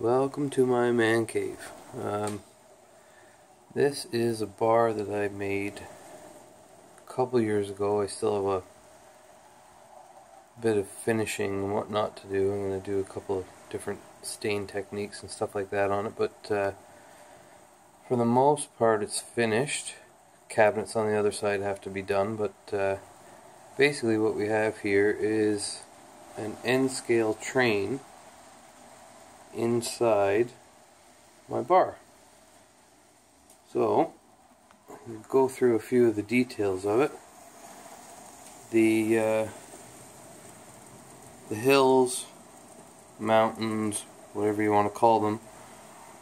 Welcome to my man cave. This is a bar that I made a couple years ago. I still have a bit of finishing and whatnot to do. I'm going to do a couple of different stain techniques and stuff like that on it, but for the most part it's finished. Cabinets on the other side have to be done, but basically what we have here is an N-scale train inside my bar. So we'll go through a few of the details of it. The hills, mountains, whatever you want to call them,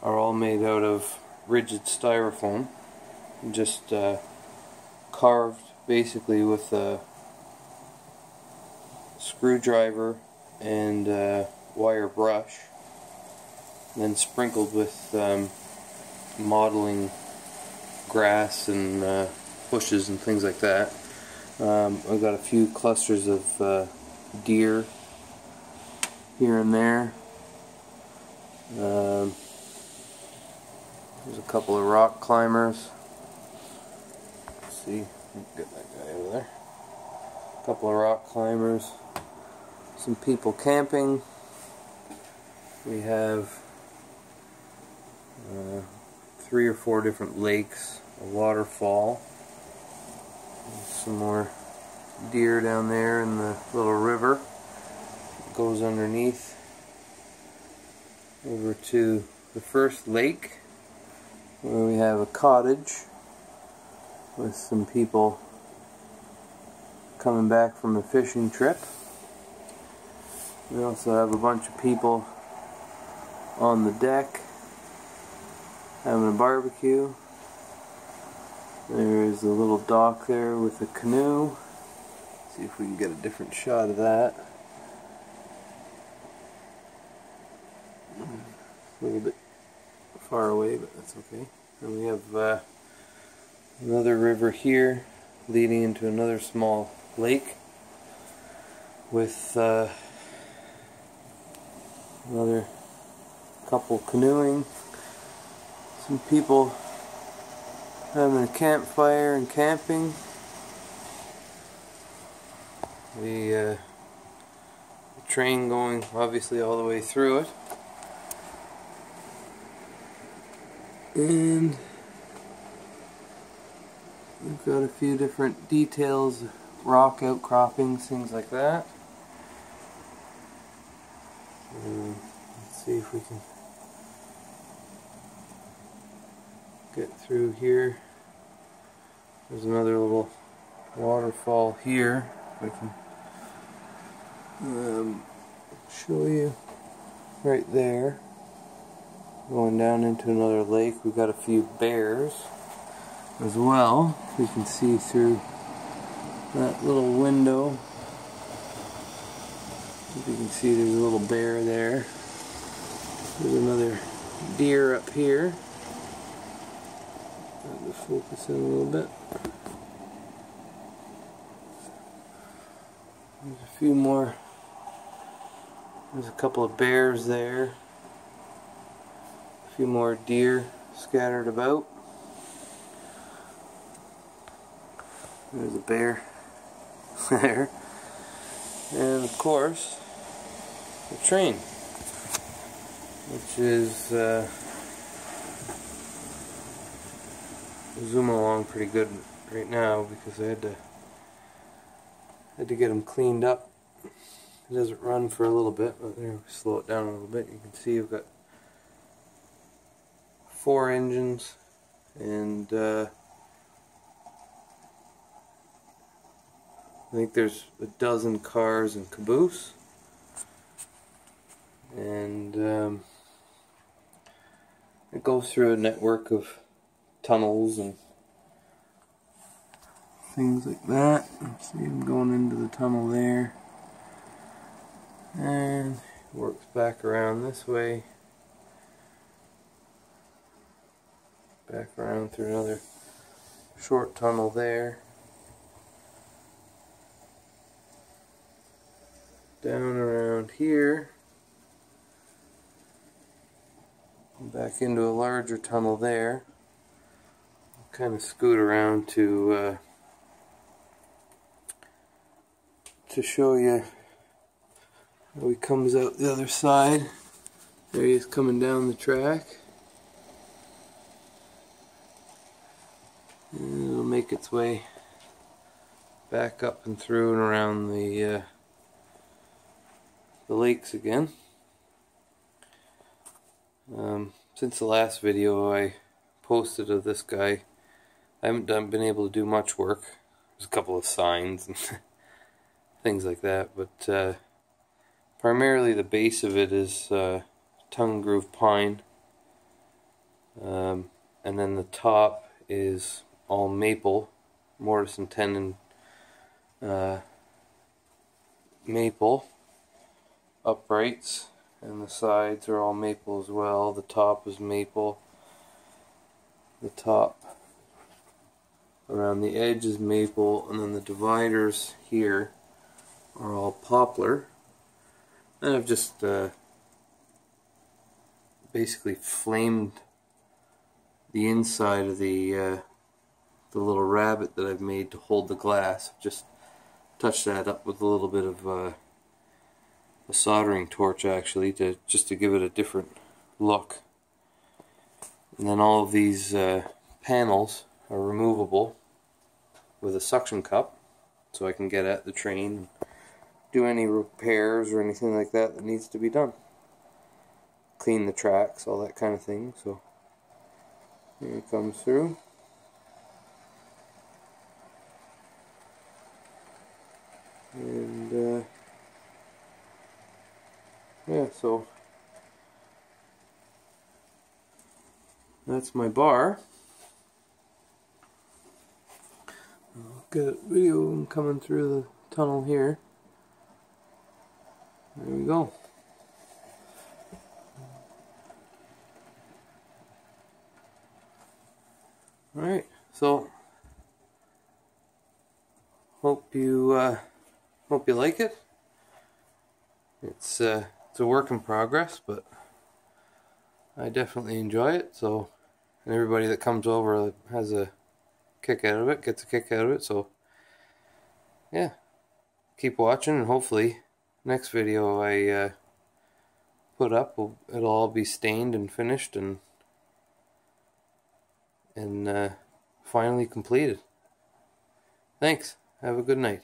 are all made out of rigid styrofoam, just carved basically with a screwdriver and wire brush, then sprinkled with modeling grass and bushes and things like that. I've got a few clusters of deer here and there. There's a couple of rock climbers. Let's see, get that guy over there. A couple of rock climbers. Some people camping. We have 3 or 4 different lakes, a waterfall, some more deer down there in the little river that goes underneath. Over to the first lake, where we have a cottage with some people coming back from a fishing trip. We also have a bunch of people on the deck having a barbecue. There's a little dock there with a canoe. See if we can get a different shot of that. A little bit far away, but that's okay. And we have another river here leading into another small lake with another couple canoeing, some people having a campfire and camping. The train going obviously all the way through it. And we've got a few different details, rock outcroppings, things like that. Let's see if we can get through here. There's another little waterfall here. I can show you right there. Going down into another lake, we've got a few bears as well. We can see through that little window. If you can see, there's a little bear there. There's another deer up here. Trying to focus in a little bit. There's a few more. There's a couple of bears there. A few more deer scattered about. There's a bear there. And of course, the train, which is zoom along pretty good right now because I had to get him cleaned up. It doesn't run for a little bit, but there, slow it down a little bit. You can see I've got 4 engines and I think there's a dozen cars and caboose, and it goes through a network of tunnels and things like that. See, I'm going into the tunnel there, and it works back around this way, back around through another short tunnel there. Down around here, back into a larger tunnel there. Kind of scoot around to show you how he comes out the other side. There he is coming down the track. And it'll make its way back up and through and around the lakes again. Since the last video I posted of this guy, I haven't been able to do much work. There's a couple of signs and things like that, but primarily the base of it is tongue groove pine, and then the top is all maple, mortise and tenon maple uprights, and the sides are all maple as well. The top is maple. The top around the edge is maple, and then the dividers here are all poplar. And I've just basically flamed the inside of the little rabbet that I've made to hold the glass. I've just touched that up with a little bit of a soldering torch, actually, just to give it a different look. And then all of these panels are removable with a suction cup, so I can get at the train and do any repairs or anything like that that needs to be done. Clean the tracks, all that kind of thing. So here it comes through. And yeah, so that's my bar. I'll get a video of him coming through the tunnel here. There we go. Alright, so hope you like it. It's a work in progress, but I definitely enjoy it. So, and everybody that comes over has a kick out of it, gets a kick out of it. So, yeah, keep watching, and hopefully next video I put up, it'll all be stained and finished and finally completed. Thanks. Have a good night.